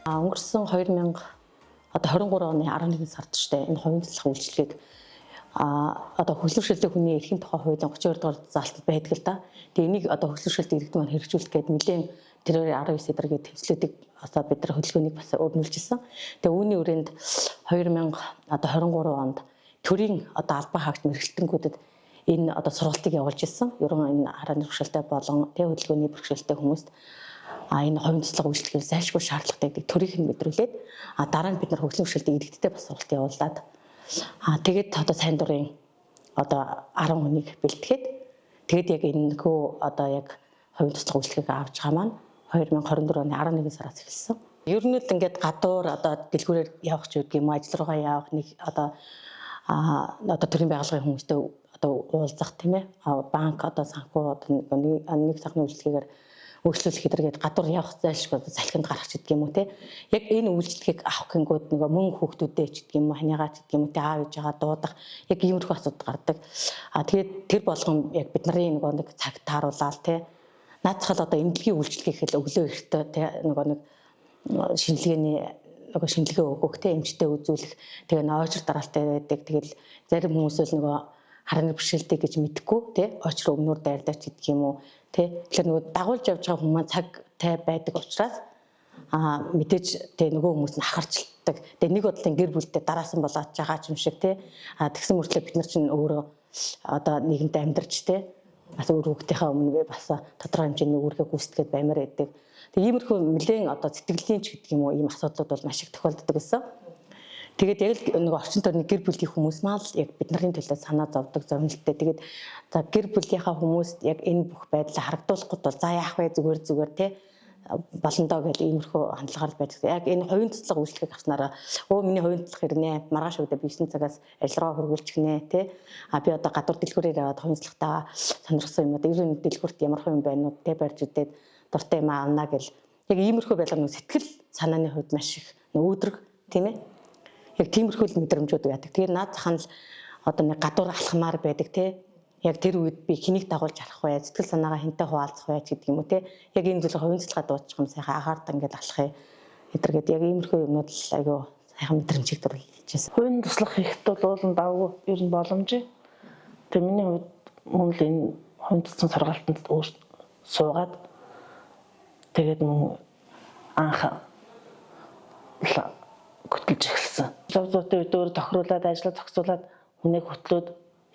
Өнгөрсөн 2023 оны 11 сард штэ энэ хувийн цэцлэх үйлчилгээг одоо хөдөлмөршөлтөй хүний эрхийн тухай хуулийн 32 дугаар заалтанд байдаг л да. Тэгээ энийг одоо хөдөлмөршөлт иргэдийн маань хэрэгжүүлэх гээд нэлээд тэрээр 19 эдэргээ төвслүүдийг одоо бид нар хөдөлгөөнийг бас өрнүүлж ирсэн. Тэгээ үүний үрээнд 2023 онд төрийн одоо албан хаагч мэрэгчлэнгүүдэд энэ одоо сургалтыг явуулж ирсэн. Ерөн энэ харааны бэрхшээлтэй болон тэг хөдөлгөөний бэрхшээлтэй хүмүүст энэ хувийн цэцлэг үйлчлэгээр зайлшгүй шаардлагатай төрийг нь мэдрүүлээд дараа нь бид нар хөдөлмөршөлтөд иргэдтэй бас сургалт явуулаад тэгээд одоо сайн дурын одоо 10 хүнийг бэлтгээд тэгээд яг энэхүү одоо яг хувийн цэцлэг үйлчлэгийг авч байгаа маань 2024 оны 11 сараас эхэлсэн. Ер нь л ингээд гадуур одоо дэлгүүрээр явах ч үгүй юм ажил руугаа явах нэг одоо төрийн байгууллагын хүмүүстэй одоо уулзах тийм ээ банк одоо санхүү одоо нэг сайхны үйлчлэгээр өөрчлөлөх хэдэргээд гадуур явах зайлшгүй салхинд гарах ч гэдэг юм уу те яг энэ үйлчлэгийг авах гингүүд нөгөө мөн хүүхдүүдээ ч гэдэг юм уу ханиагаа ч гэдэг юм уу те аав ээжээгээ дуудах яг иймэрхүү асуудал гардаг. Тэгээд тэр болгон яг бид нарын нөгөө нэг цаг тааруулаад те наацхал одоо эмнэлгийн үйлчлэгийг хэл өглөө эртөө те нөгөө нэг шинжилгээ өгөх те эмчтэй үзүүлэх тэгээ очир дараалтай байдаг. Тэгэл зарим хүмүүсээс нөгөө харааны бэрхшээлтэй гэж мэдхгүй те очир өмнөр дайрдаач гэдэг юм уу те тэгэхээр нөгөө дагуулж явж байгаа хүмүүс цагтай байдаг учраас мэдээж те нөгөө хүмүүс нь хахарчилдаг. Тэгээ нэг бодлын гэр бүлтэй дараасан болоод байгаа юм шиг те тэгсэн мөртлөө бид нар чинь өөрөө одоо нийгэмд амьдарч те бас өөр хүүхдийнхээ өмнө бас тодорхой хэмжээний үүргээ гүйцэтгээд баймаар байдаг. Тэгээ иймэрхүү нэлээд одоо сэтгэлийн ч гэдэг юм уу ийм асуудлууд бол маш их тохиолддог гэсэн. Тэгээд яг л нэг орчин тойрны гэр бүлийн хүмүүс маа л яг бид нарын төлөө санаа зовдөг зовнилттэй. Тэгээд за гэр бүлийнхаа хүмүүст яг энэ бүх байдлаа харагдуулахгүй бол за яах вэ зүгээр те болондоо гэж иймэрхүү хандлагаар байж. Яг энэ хувийн цэцлэг үйлчлэгийг авснараа миний хувийн цэцлэг ирнэ маргааш өдөө 9 цагаас ажиллагаа хөрвүүлчих нэ те би одоо гадуур дэлгүүрээр яваад хувийн цэцлэгтаа сонирхсан юм одоо ер нь дэлгүүрт ямар хувийн байна уу те барьж үдээд дуртай юм аавна гэл яг иймэрхүү байлгаа сэтгэл санааны хувьд маш их өөдрөг тийм ээ яг тиймэрхүү мэдрэмжүүд байдаг. Тэгээд наад зах нь л одоо нэг гадуур алхмаар байдаг те яг тэр үед би хэнийг дагуулж харах вэ сэтгэл санаагаа хинтээ хуваалцах вэ гэдэг юм уу те яг энэ зүйл хувийн цэцлэгээ дуудчих юм сайхан агаард ингээд алхах эдэргээд яг иймэрхүү юмнууд л айгүй сайхан мэдрэмжийг төрүүлчихсэн. Хувийн туслах хийхэд бол уулын давгүй ер нь боломжтой. Тэгээ миний хувьд мөн л энэ хувийн цэцлэг сургалтанд суугаад тэгээд мөн анх хөтлөж эхэлсэн. Зов зовтой үед өөр тохируулаад ажиллаа зохицуулаад хүнийг хөтлөөд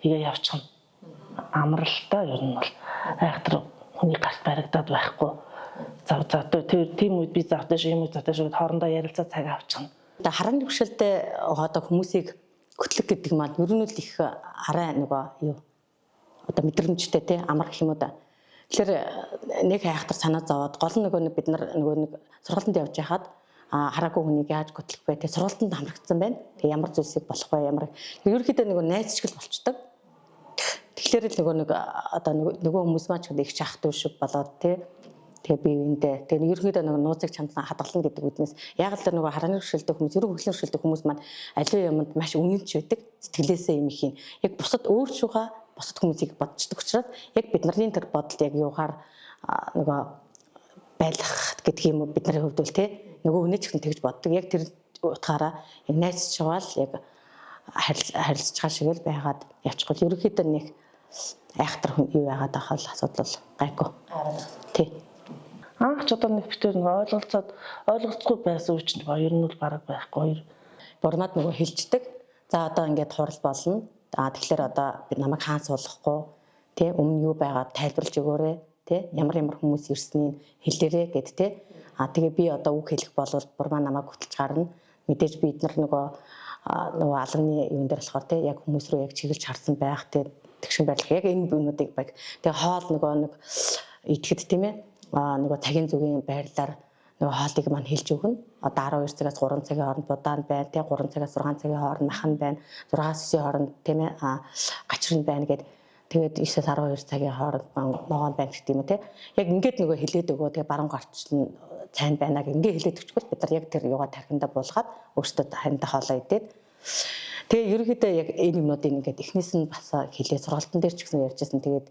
хийгээ явчихна. Амралтай ер нь бол айхтар хүний гарт баригдаад байхгүй. Зав зовтой тийм үед би завтай шиг юм уу завтай шиг хоорондоо ярилцаа цаг авчихна. Одоо харааны бэрхшээлтэй одоо хүмүүсийг хөтлөх гэдэг маань ер нь л их арай нөгөө юу одоо мэдрэмжтэй те амар гэх юм уу да. Тэгэхээр нэг айхтар санаа зовоод гол нь бид нар нэг сургалтанд явж байхад хараагүй хүнийг яаж хөтлөх вэ? Тэгээ сургалтанд хамрагдсан байна. Тэгээ ямар зүйлсийг болох вэ? Ерөнхийдөө нөгөө найз шиг л болчдөг. Тэгэхээр л нөгөө хүмүүс маань ч их чахт шиг болоод тэгээ бие биендээ тэгээ ерөнхийдөө нууцыг чамдлан хадгална гэдэг үднээс яг л нөгөө харааны бэрхшээлтэй хүмүүс, ерөн хөдөлмөршөлтэй хүмүүс маань аливаа юмд маш үнэнч байдаг. Сэтгэлээсээ юм их юм. Яг бусад өөрсдөө бусад хүмүүсийг бодчихдог учраас яг бид нарны тэр бодолд яг юугаар нөгөө байлах гэдэг юм уу бидний хувьд бол нөгөө үнэ ч гэсэн тэгж боддог. Яг тэр утгаараа яг найз чаваал яг харилцаж байгаа шиг л байгаад явчихвал ерөнхийдөө нэг айхтар хүн юу яагаад ахал асуудал гайгүй. Тий. Анх ч одоо нэг битэр ойлголцохгүй байсан үуч нь ер нь бол бараг байхгүй. Бурмаад нөгөө хилждэг. За одоо ингээд хурал болно. Тэгэхээр одоо бид намайг хаан суулгахгүй тий өмнө юу байгаад тайлбарлаж өгөөрэй тий ямар хүмүүс ирснийг хэлээрэй гэд тий тэгээ би одоо үг хэлэх болвол бурмаа намайг хөтлж гарна. Мэдээж бид нар нөгөө алганы юун дээр болохоор тий яг хүмүүс рүү яг чиглэж харсан байх тий тэгшин байдлах яг энэ бүнүүдийг баг тэгээ хоол нөгөө нэг идэхэд тийм ээ нөгөө цагийн зүгийн байрлалаар нөгөө хоолыг маань хэлж өгнө. Одоо 12 цагаас 3 цагийн хооронд будаан байна тий 3 цагаас 6 цагийн хооронд махан байна. 6-9 хооронд тийм ээ гачрын байна гэд тэгээд 9-12 цагийн хооронд ногоон байна гэдэг юм тий яг ингээд нөгөө хэлээд өгөө тэгээ баруун гарчлан цайн байна гэх ингээ хэлээд өчгөл бид нар яг тэр юугаа тархинда буулгаад өөртөө хариндаа хоолоо идээд тэгээ ерөнхийдөө яг энэ юмнуудыг ингээд эхнээс нь бас хэлээ сургалтын дээр ч гэсэн ярьжсэн тэгээд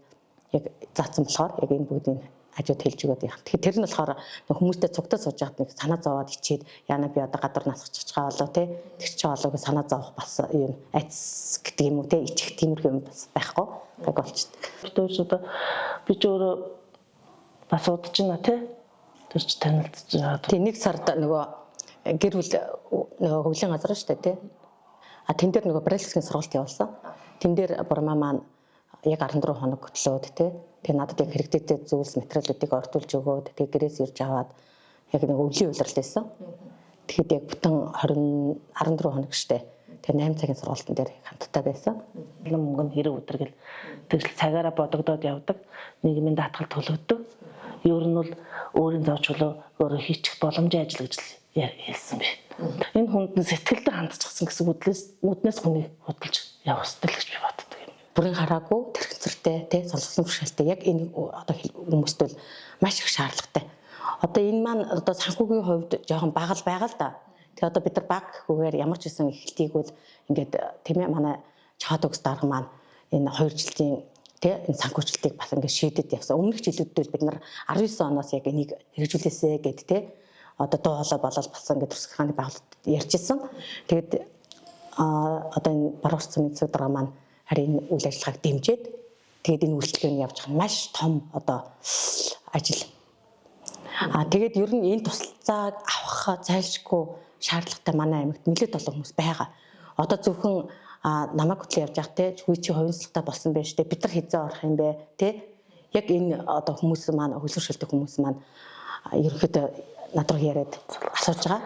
яг заасан болохоор яг энэ бүгдийг хажууд хэлж өгöd яах. Тэгэхээр тэр нь болохоор хүмүүстэй цугтаа сууж байгаад нэг санаа зовоод ичээд яана би одоо гадар насгачих болоо тий тэр чи болоо гэж санаа зовох бас юм айц гэдэг юм уу тий ичих тиймэрхүү юм бас байхгүй гэг болчихдог. Бид одоо би ч өөрөө бас удаж байна тий тэр чи танилцж байгаа. Тий нэг сард нөгөө гэр бүл нөгөө хөвлийн газар шүү дээ тий. А тэн дээр нөгөө Брайлсгийн сургалт явуулсан. Тэн дээр бурмаа маань яг 14 хоног хөтлөөд тий. Тэгээ надад яг хэрэгтэй зүйлс материалуудыг ортуулж өгөөд тэгээ гэрээс ирж аваад яг нэг өвлийн улирал байсан. Тэгэхэд яг бүтэн 14 хоног штэ. Тэгээ 8 цагийн сургалтын дээр хамтдаа байсан. Мөнгө нь хэрэв өдөр гэл тэгэл цагаараа бодогдоод явдаг. Нийгмийн даатгал төлөгдөв. Ер нь бол өөрийн зовчлоо өөрөө хийчих боломжийн ажил гэж хэлсэн би. Энэ хүнд сэтгэлдээ хандчихсан гэсэн үднээс хүнийг хөдөлж явах ёстой л гэж би боддог юм. Бүрэн хараагүй тэрхцэртэй тий сонсогдсон бэрхшээлтэй яг энэ одоо хүмүүст бол маш их шаардлагатай. Одоо энэ маань одоо санхүүгийн хувьд жоохон бага л байгаа л да. Тэгээ одоо бид нар баг гэхүүгээр ямар ч гэсэн эхлэлтийг бол ингээд тийм ээ манай чад өгс дарга маань энэ 2 жилийн тий энэ санхүүжилтийг бас ингээд шийдэд явсан. Өмнөх жилүүдэд бид нар 19 оноос яг энийг хэрэгжүүлээсэ гэд тий одоо дуу хоолой болол болсон ингээд төсөх хааны байгууллагад ярьжсэн. Тэгээд одоо энэ баруурсан мэдсэг дарга маань харин үйл ажиллагааг дэмжиж тэгээд энэ үйлчлэгийг явж байгаа маш том одоо ажил. Тэгээд ер нь энэ туслалцааг авах зайлшгүй шаардлагатай манай аймагт нэлээд олон хүмүүс байгаа. Одоо зөвхөн намайг хөтлөө явж байгаа те хүй чи хувинсалтай болсон байж те бид нар хизээ орох юм бэ те яг энэ одоо хүмүүс маань хөлсөршөлтөг хүмүүс маань ерөнхийдөө над руу яриад асууж байгаа.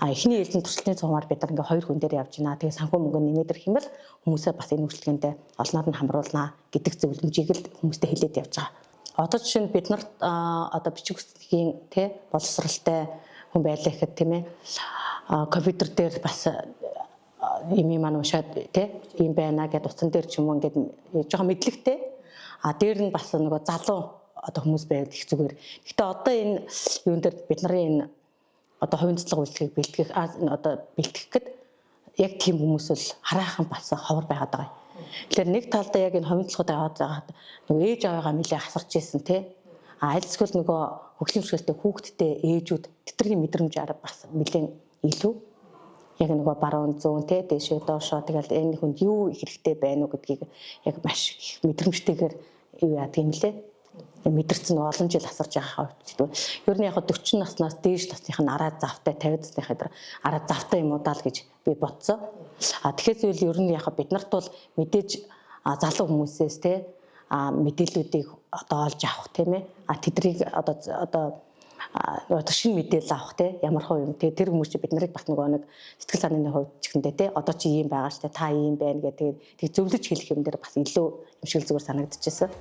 Эхний ээлжийн туршилтын цугмаар бид нар ингээ 2 хүн дээр явж байна. Тэгээ санхүү мөнгө нэмээд ирэх юм бол хүмүүсээ бас энэ үйлчлэгэндээ олноор нь хамруулнаа гэдэг зөвлөмжийг л хүмүүстэй хэлээд явж байгаа. Одоо жишээ нь бид нарт одоо бичиг үсгийн тий боловсралтай хүн байлаа гэхэд тийм ээ компьютер дээр бас юм маань уншаад тий юм байна гэдээ утсан дээр ч юм уу ингээд жоохон мэдлэгтэй дээр нь бас нөгөө залуу одоо хүмүүс байвал их зүгээр. Гэхдээ одоо энэ юун дээр бид нарын энэ одоо хувинцлага үйлчлэгийг бэлтгэх одоо бэлтгэх гээд яг тийм хүмүүс бол хараахан бас ховор байгаад байгаа. Тэгэхээр нэг талдаа яг энэ хувинцлагууд аваад байгаа нөгөө ээж аваагаа нэлээ хасарч ийсэн тий. Айлсгөл нөгөө хөгжлийн бэрхшээлтэй хүүхдтэй ээжүүд тэдний мэдрэмж арга бас нэлээ илүү яг нөгөө баруун зүүн тий дэшээ доошоо тэгэл энэ хүнд юу хэрэгтэй байна уу гэдгийг яг маш их мэдрэмжтэйгээр юу яадаг юм лээ. Мэдэрсэн олон жил асарж байгаа хувьд ер нь яг 40 наснаас дээш насных нь араа завтай 50 насных нь араа завтай юм уу даа л гэж би бодсон. Тэгэхээс үл ер нь яг бид нарт бол мэдээж залуу хүмүүсээс те мэдээллүүдийг одоо олж авах тийм ээ. Тэднийг одоо шинэ мэдээлэл авах те ямар хөө юм те тэр хүмүүс чи бид нарыг бас нөгөө нэг сэтгэл санааны хувьд ч гэндээ те одоо чи ийм байгаа штэ та ийм байна гэдэг тэг зөвлөж хэлэх юм дээр бас илүү юм шиг зүгээр санагдчихсэн.